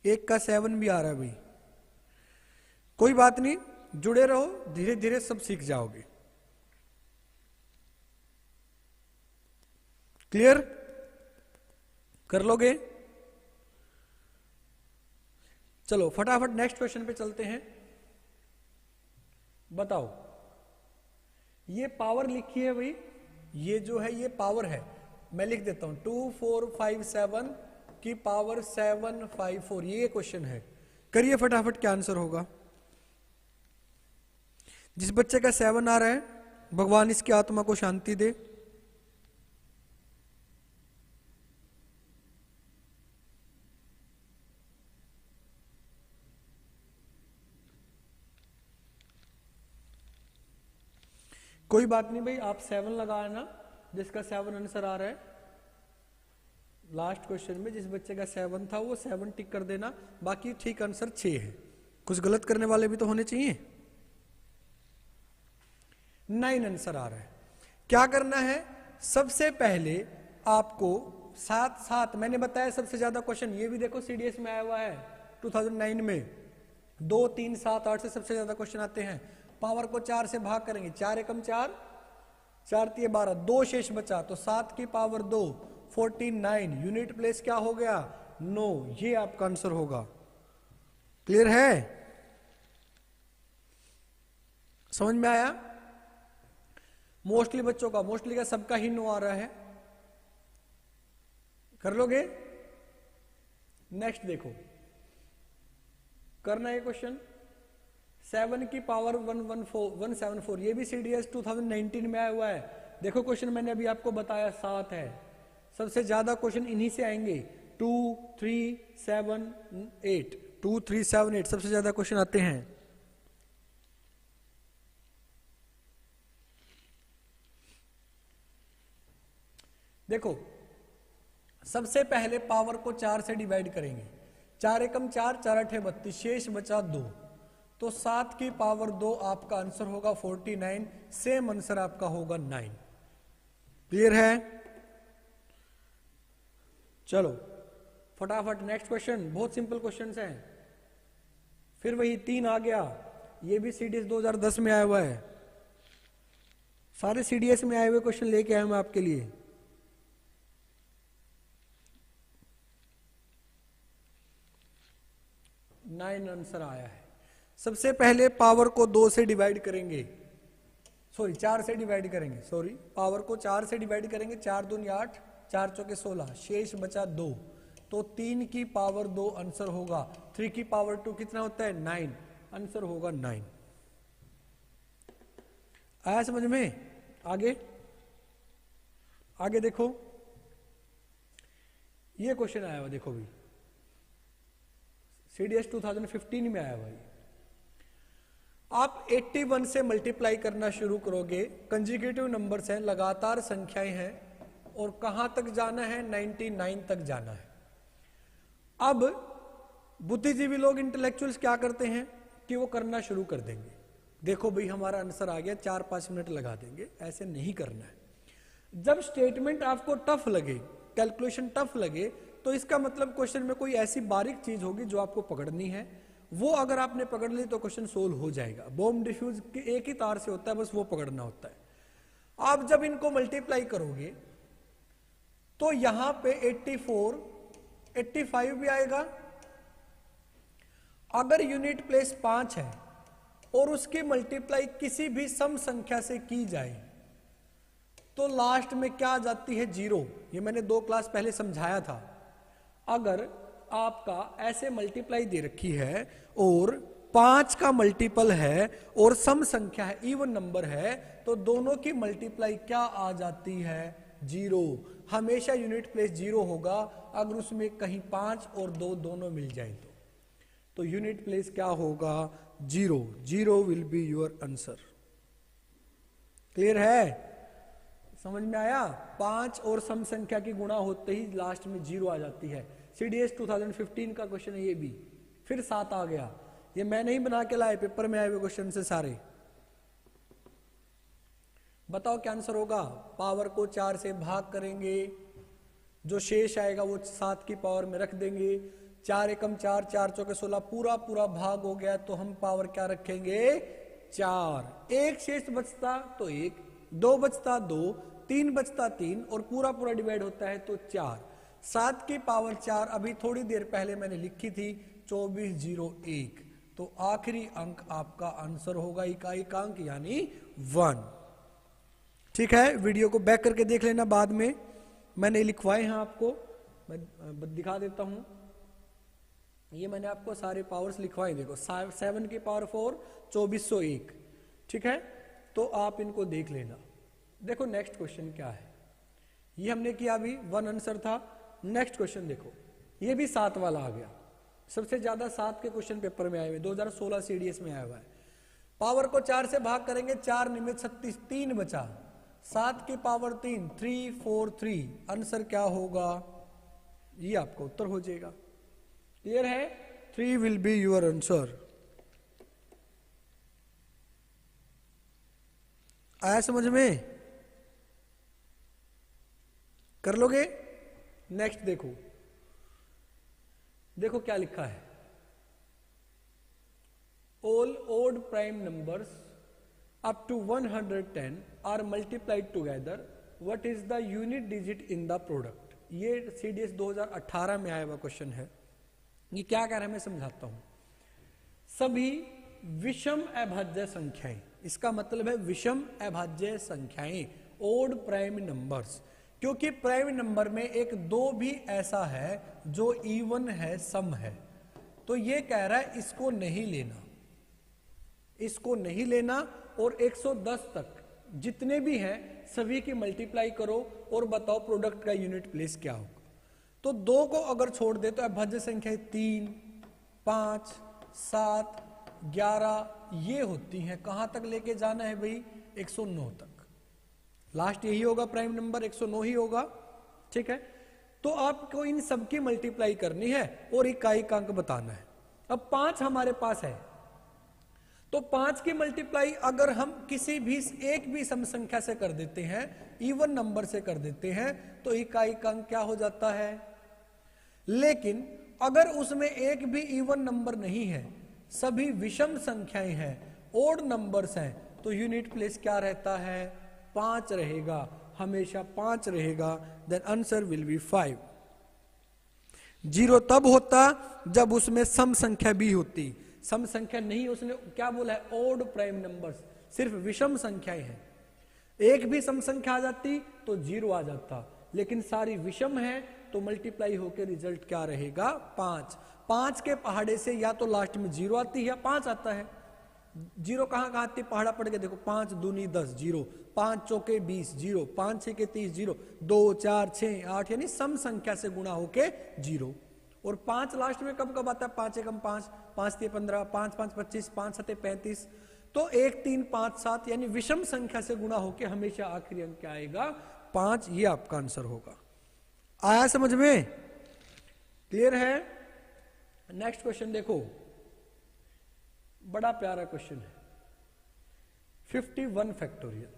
एक का 7 भी आ रहा है भाई। कोई बात नहीं, जुड़े रहो, धीरे धीरे सब सीख जाओगे। क्लियर कर लोगे? चलो फटाफट नेक्स्ट क्वेश्चन पे चलते हैं। बताओ, ये पावर लिखी है भाई, ये जो है ये पावर है, मैं लिख देता हूं 2457 की पावर 754, ये क्वेश्चन है। करिए फटाफट, क्या आंसर होगा? जिस बच्चे का 7 आ रहा है, भगवान इसकी आत्मा को शांति दे। कोई बात नहीं भाई, आप 7 लगाना जिसका 7 आंसर आ रहा है। लास्ट क्वेश्चन में जिस बच्चे का 7 था वो 7 टिक कर देना, बाकी ठीक आंसर 6 है। कुछ गलत करने वाले भी तो होने चाहिए। 9 आंसर आ रहा है। क्या करना है? सबसे पहले आपको साथ साथ मैंने बताया सबसे ज्यादा क्वेश्चन, ये भी देखो सीडीएस में आया हुआ है 2009 में, 2, 3, 7, 8 से सबसे ज्यादा क्वेश्चन आते हैं। पावर को 4 से भाग करेंगे, 4 एकम 4, 4 तिये 12, 2 शेष बचा, तो 7 की पावर 2 49। यूनिट प्लेस क्या हो गया? 9। ये आपका आंसर होगा। क्लियर है? समझ में आया? मोस्टली बच्चों का, मोस्टली का सबका ही 9 आ रहा है। कर लोगे? नेक्स्ट देखो, करना है क्वेश्चन 7 की पावर 174, ये भी सीडीएस 2019 में आया हुआ है। देखो क्वेश्चन मैंने अभी आपको बताया 7 है, सबसे ज्यादा क्वेश्चन इन्हीं से आएंगे। 2, 3, 7, 8, 2, 3, 7, 8 सबसे ज्यादा क्वेश्चन आते हैं। देखो सबसे पहले पावर को 4 से डिवाइड करेंगे, 4 एकम 4, 4 अठे 32, शेष बचा 2, तो 7 की पावर 2 आपका आंसर होगा 49। सेम आंसर आपका होगा 9। क्लियर है? चलो फटाफट नेक्स्ट क्वेश्चन, बहुत सिंपल क्वेश्चंस हैं। फिर वही 3 आ गया, ये भी सीडीएस 2010 में आया हुआ है। सारे सीडीएस में आए हुए क्वेश्चन लेके आया हूं मैं आपके लिए। नाइन आंसर आया है। सबसे पहले पावर को 2 से डिवाइड करेंगे, सॉरी 4 से डिवाइड करेंगे, सॉरी पावर को 4 से डिवाइड करेंगे, 4 दूनी 8, 4 चौके 16, शेष बचा 2, तो 3 की पावर 2 आंसर होगा। 3 की पावर 2 कितना होता है? 9। आंसर होगा 9। आया समझ में? आगे आगे देखो, ये क्वेश्चन आया हुआ, देखो भी सीडीएस 2015 में आया हुआ। आप 81 से मल्टीप्लाई करना शुरू करोगे, कंजिक्यूटिव नंबर्स हैं, लगातार संख्याएं हैं, और कहां तक जाना है? 99 तक जाना है। अब बुद्धिजीवी लोग, इंटेलेक्चुअल्स क्या करते हैं कि वो करना शुरू कर देंगे। देखो भाई हमारा आंसर आ गया, 4-5 मिनट लगा देंगे। ऐसे नहीं करना है। जब स्टेटमेंट आपको टफ लगे, कैलकुलेशन टफ लगे, तो इसका मतलब क्वेश्चन में कोई ऐसी बारीक चीज होगी जो आपको पकड़नी है। वो अगर आपने पकड़ ली तो क्वेश्चन सोल्व हो जाएगा। बॉम्ब डिफ्यूज एक ही तार से होता है, बस वो पकड़ना होता है। आप जब इनको मल्टीप्लाई करोगे तो यहां पे 84, 85 भी आएगा। अगर यूनिट प्लेस 5 है और उसकी मल्टीप्लाई किसी भी सम संख्या से की जाए तो लास्ट में क्या आ जाती है? 0। ये मैंने 2 क्लास पहले समझाया था। अगर आपका ऐसे मल्टीप्लाई दे रखी है और 5 का मल्टीपल है और सम संख्या है, इवन नंबर है, तो दोनों की मल्टीप्लाई क्या आ जाती है? 0। हमेशा यूनिट प्लेस 0 होगा अगर उसमें कहीं 5 और 2 दोनों मिल जाए तो यूनिट प्लेस क्या होगा? 0। 0 will be your answer. Clear है? समझ में आया? 5 और सम संख्या की गुणा होते ही लास्ट में 0 आ जाती है। सीडीएस 2015 का क्वेश्चन है ये भी। फिर 7 आ गया, ये मैं नहीं बना के लाए, पेपर में आए हुए क्वेश्चन से सारे। बताओ क्या आंसर होगा? पावर को 4 से भाग करेंगे, जो शेष आएगा वो 7 की पावर में रख देंगे, 4 एकम 4, 4 चौके 16, पूरा पूरा भाग हो गया तो हम पावर क्या रखेंगे 4। एक शेष बचता तो 1, 2 बचता 2, 3 बचता 3 और पूरा पूरा डिवाइड होता है तो 4। 7 की पावर 4 अभी थोड़ी देर पहले मैंने लिखी थी 2401, तो आखिरी अंक आपका आंसर होगा इकाई का अंक यानी 1। ठीक है, वीडियो को बैक करके देख लेना बाद में, मैंने लिखवाए हैं आपको, मैं दिखा देता हूं। ये मैंने आपको सारे पावर्स लिखवाए, देखो 7 की पावर 4 2401। ठीक है, तो आप इनको देख लेना। देखो नेक्स्ट क्वेश्चन क्या है, ये हमने किया अभी 1 आंसर था। नेक्स्ट क्वेश्चन देखो, ये भी 7 वाला आ गया, सबसे ज्यादा 7 के क्वेश्चन पेपर में आए हुए, 2016 सीडीएस में आया हुआ है। पावर को 4 से भाग करेंगे, 4 निमित 36, 3 बचा, 7 की पावर 3 343, आंसर क्या होगा, ये आपका उत्तर हो जाएगा। क्लियर है, 3 विल बी योर आंसर। आया समझ में, कर लोगे। नेक्स्ट देखो, देखो क्या लिखा है, all odd prime numbers up to 110 are multiplied together, what is the unit digit in the product. ये सीडीएस 2018 में आया हुआ क्वेश्चन है। ये क्या कह रहा है मैं समझाता हूं। सभी विषम अभाज्य संख्याएं, इसका मतलब है विषम अभाज्य संख्याएं, ओड प्राइम नंबर्स, क्योंकि प्राइम नंबर में एक 2 भी ऐसा है जो इवन है, सम है, तो ये कह रहा है इसको नहीं लेना, इसको नहीं लेना, और 110 तक जितने भी हैं सभी की मल्टीप्लाई करो और बताओ प्रोडक्ट का यूनिट प्लेस क्या होगा। तो 2 को अगर छोड़ दे तो अभाज्य संख्या 3, 5, 7, 11 ये होती हैं। कहां तक लेके जाना है भाई, 109 तक, लास्ट यही होगा, प्राइम नंबर 109 ही होगा। ठीक है, तो आपको इन सबकी मल्टीप्लाई करनी है और इकाई का अंक बताना है। अब 5 हमारे पास है, तो 5 की मल्टीप्लाई अगर हम किसी भी एक भी सम संख्या से कर देते हैं, इवन नंबर से कर देते हैं, तो इकाई का अंक क्या हो जाता है। लेकिन अगर उसमें एक भी इवन नंबर नहीं है, सभी विषम संख्याएं हैं, ओड नंबर्स हैं, तो यूनिट प्लेस क्या रहता है, 5 रहेगा, हमेशा 5 रहेगा। Then answer will be 5। 0 तब होता जब उसमें सम संख्या भी होती, सम संख्या नहीं, उसने क्या बोला है, ओड प्राइम नंबर्स, सिर्फ विषम संख्याएं हैं। एक भी सम संख्या आ जाती तो 0 आ जाता, लेकिन सारी विषम है तो मल्टीप्लाई होकर रिजल्ट क्या रहेगा, 5। 5 के पहाड़े से या तो लास्ट में 0 आती है या 5 आता है। 0 कहां कहां आती है, पहाड़ा पड़ गया, देखो 5 दूनी 10 0, 5 चौके 20 0, 5 6 के 30 0, 2 4 6 8, यानी सम संख्या से गुणा होके 0। और 5 लास्ट में कब कब आता है, 5 एकम 5, 5 3 15, 5 5 25, 5 7 35, तो 1 3 5 7, यानी विषम संख्या से गुणा होके हमेशा आखिरी अंक क्या आएगा, 5। ये आपका आंसर होगा। आया समझ में, क्लियर है। नेक्स्ट क्वेश्चन देखो, बड़ा प्यारा क्वेश्चन है, 51 फैक्टोरियल।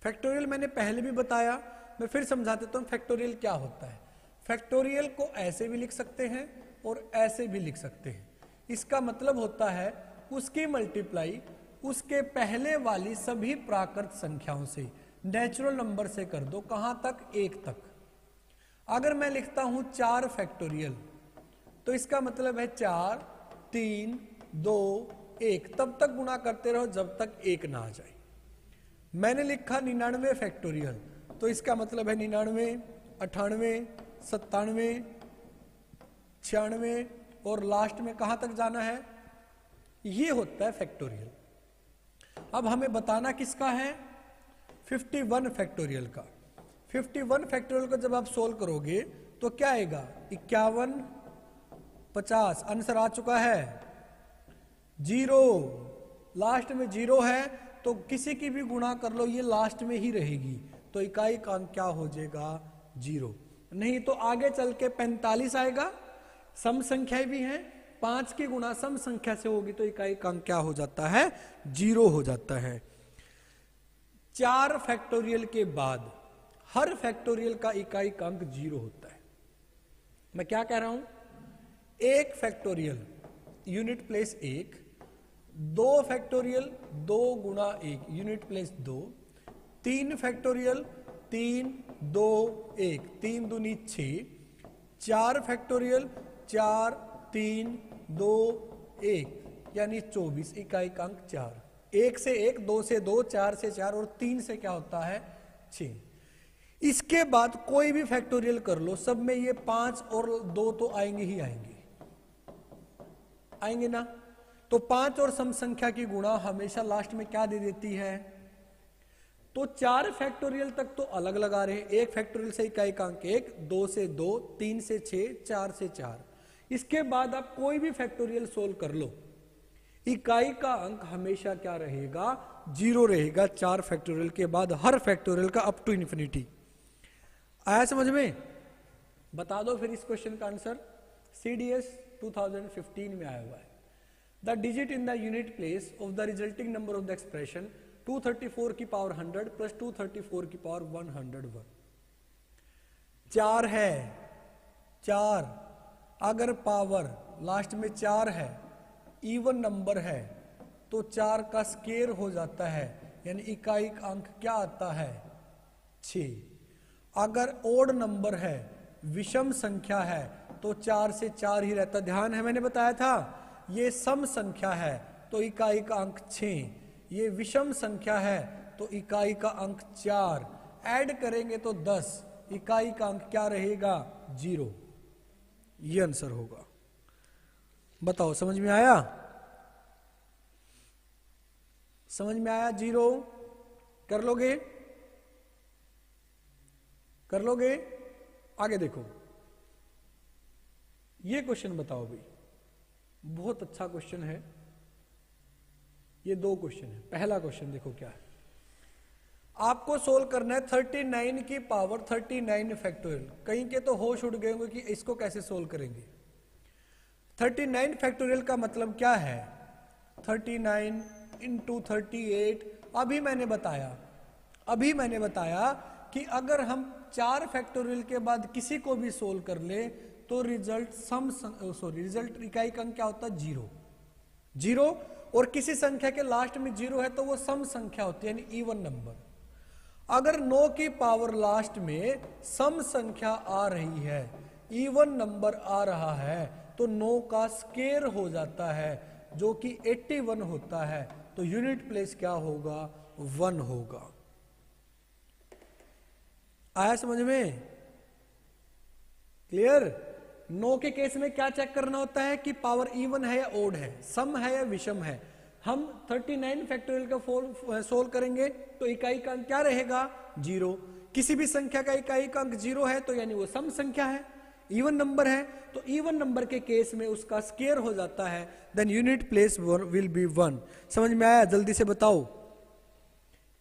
फैक्टोरियल मैंने पहले भी बताया, मैं फिर समझा देता हूं फैक्टोरियल क्या होता है। फैक्टोरियल को ऐसे भी लिख सकते हैं और ऐसे भी लिख सकते हैं। इसका मतलब होता है उसकी मल्टीप्लाई उसके पहले वाली सभी प्राकृत संख्याओं से, नेचुरल नंबर से कर दो, कहां तक, 1 तक। अगर मैं लिखता हूं 4 फैक्टोरियल, तो इसका मतलब है 4 3 2 1, तब तक गुणा करते रहो जब तक 1 ना आ जाए। मैंने लिखा 99 फैक्टोरियल, तो इसका मतलब है 99 98 97 96 और लास्ट में कहां तक जाना है, ये होता है फैक्टोरियल। अब हमें बताना किसका है, 51 फैक्टोरियल का। 51 फैक्टोरियल को जब आप सोल्व करोगे तो क्या आएगा, 51 50, आंसर आ चुका है 0, लास्ट में 0 है तो किसी की भी गुणा कर लो ये लास्ट में ही रहेगी, तो इकाई का अंक क्या हो जाएगा, 0। नहीं तो आगे चल के 45 आएगा, सम संख्याएं भी हैं, 5 की गुणा सम संख्या से होगी तो इकाई का अंक क्या हो जाता है, 0 हो जाता है। 4 फैक्टोरियल के बाद हर फैक्टोरियल का इकाई का अंक 0 होता है। मैं क्या कह रहा हूं, 1 फैक्टोरियल यूनिट प्लेस 1, 2 फैक्टोरियल 2 गुणा 1 यूनिट प्लेस 2, 3 फैक्टोरियल 3 2 1 3 दूनी 6, 4 फैक्टोरियल 4 3 2 1 यानी 24, इकाई का अंक 4, 1 से 1, 2 से 2, 4 से 4 और 3 से क्या होता है 6। इसके बाद कोई भी फैक्टोरियल कर लो, सब में ये 5 और 2 तो आएंगे ही आएंगे ना। तो 5 और सम संख्या की गुणा हमेशा लास्ट में क्या दे देती है, तो 4 फैक्टोरियल तक तो अलग लगा रहे हैं, 1 फैक्टोरियल से इकाई का अंक 1, 2 से 2, 3 से 6, 4 से 4। इसके बाद आप कोई भी फैक्टोरियल सोल्व कर लो, इकाई का अंक हमेशा क्या रहेगा 0 रहेगा 4 फैक्टोरियल के बाद, हर फैक्टोरियल का अप टू इन्फिनिटी। आया समझ में? बता दो फिर इस क्वेश्चन का आंसर, CDS 2015 में आया हुआ है। The digit in the unit place of the resulting number of the expression 234 की पावर 100 प्लस 234 की पावर 101। 4 है, 4 अगर पावर लास्ट में 4 है, इवन नंबर है, तो 4 का स्केयर हो जाता है, यानी इकाई का अंक क्या आता है 6। अगर ओड नंबर है, विषम संख्या है, तो 4 से 4 ही रहता। ध्यान है, मैंने बताया था ये सम संख्या है तो इकाई का अंक 6, ये विषम संख्या है तो इकाई का अंक 4, ऐड करेंगे तो 10, इकाई का अंक क्या रहेगा 0। ये आंसर होगा। बताओ समझ में आया? समझ में आया? 0 कर लोगे? कर लोगे? आगे देखो, ये क्वेश्चन बताओ भाई, बहुत अच्छा क्वेश्चन है ये। 2 क्वेश्चन है। पहला क्वेश्चन देखो क्या है, आपको सोल्व करना है 39 की पावर 39 फैक्टोरियल। कहीं के तो होश उड़ गए होंगे कि इसको कैसे सोल्व करेंगे। 39 फैक्टोरियल का मतलब क्या है, 39 इंटू 38। अभी मैंने बताया कि अगर हम 4 फैक्टोरियल के बाद किसी को भी सोल्व कर ले तो रिजल्ट इकाई का अंक क्या होता है 0, और किसी संख्या के लास्ट में 0 है तो वो सम संख्या होती है, यानी इवन नंबर। अगर 9 की पावर लास्ट में सम संख्या आ रही है, इवन नंबर आ रहा है, तो 9 का स्केयर हो जाता है जो कि 81 होता है, तो यूनिट प्लेस क्या होगा 1 होगा। आया समझ में? क्लियर? 9 के केस में क्या चेक करना होता है कि पावर इवन है या ओड है, सम है या विषम है। हम 39 फैक्टोरियल का सोल्व करेंगे तो इकाई का अंक क्या रहेगा 0। किसी भी संख्या का इकाई का अंक 0 है तो यानी वो सम संख्या है, इवन नंबर है, तो इवन नंबर के केस में उसका स्केयर हो जाता है, then unit place will be 1। समझ में आया? जल्दी से बताओ।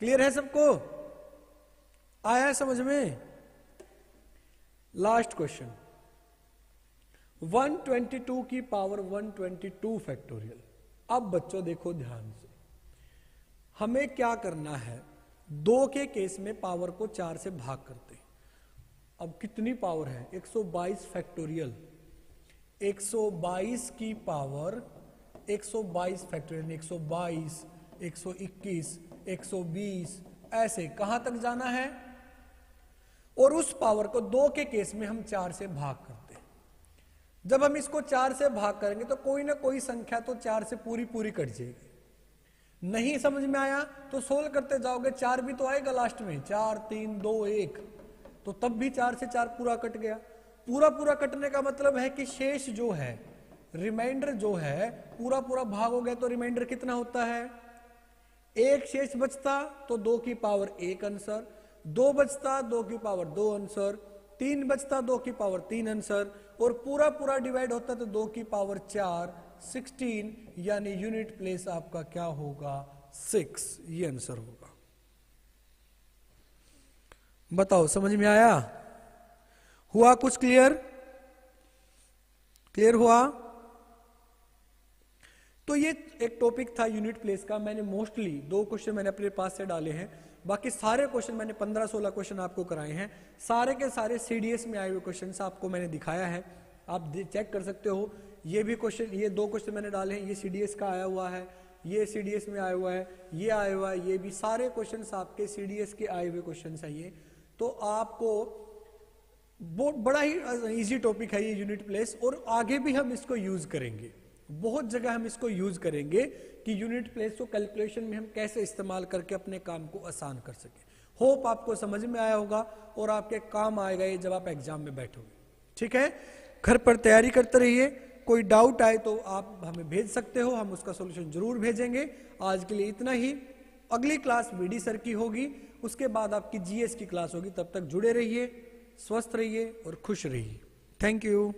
क्लियर है सबको? आया समझ में? लास्ट क्वेश्चन, 122 की पावर 122 फैक्टोरियल। अब बच्चों देखो ध्यान से, हमें क्या करना है, 2 के केस में पावर को 4 से भाग करते हैं। अब कितनी पावर है 122 फैक्टोरियल, 122 की पावर 122 फैक्टोरियल, 122 121 120 ऐसे कहां तक जाना है, और उस पावर को 2 के केस में हम 4 से भाग करते हैं। जब हम इसको 4 से भाग करेंगे तो कोई ना कोई संख्या तो 4 से पूरी कट जाएगी। नहीं समझ में आया तो सोल्व करते जाओगे, 4 भी तो आएगा लास्ट में, 4 3 2 1, तो तब भी 4 से 4 पूरा कट गया। पूरा कटने का मतलब है कि शेष जो है, रिमाइंडर जो है, पूरा भाग हो गया तो रिमाइंडर कितना होता है, 1 शेष बचता तो 2 की पावर 1 आंसर, 2 बचता 2 की पावर 2 आंसर, 3 बचता 2 की पावर 3 आंसर, और पूरा डिवाइड होता तो 2 की पावर 4 16, यानी यूनिट प्लेस आपका क्या होगा 6। ये आंसर होगा। बताओ समझ में आया? हुआ कुछ क्लियर? क्लियर हुआ? तो ये एक टॉपिक था यूनिट प्लेस का। मैंने मोस्टली 2 क्वेश्चन मैंने अपने पास से डाले हैं, बाकी सारे क्वेश्चन मैंने 15-16 क्वेश्चन आपको कराए हैं। सारे के सारे CDS में आए हुए क्वेश्चन आपको मैंने दिखाया है। आप चेक कर सकते हो। ये भी क्वेश्चन, ये 2 क्वेश्चन मैंने डाले हैं, ये सीडीएस का आया हुआ है, ये सीडीएस में आया हुआ है, ये आया हुआ है, ये भी सारे क्वेश्चंस आपके सीडीएस के आए हुए क्वेश्चंस हैं ये। तो आपको बहुत बड़ा ही इजी टॉपिक है ये यूनिट प्लेस, और आगे भी हम इसको यूज करेंगे, बहुत जगह हम इसको यूज करेंगे कि यूनिट प्लेस को कैलकुलेशन में हम कैसे इस्तेमाल करके अपने काम को आसान कर सके। होप आपको समझ में आया होगा और आपके काम आएगा ये जब आप एग्जाम में बैठोगे। ठीक है, घर पर तैयारी करते रहिए, कोई डाउट आए तो आप हमें भेज सकते हो, हम उसका सॉल्यूशन जरूर भेजेंगे। आज के लिए इतना ही, अगली क्लास वीडी सर की होगी, उसके बाद आपकी जीएस की क्लास होगी। तब तक जुड़े रहिए, स्वस्थ रहिए और खुश रहिए। Thank you.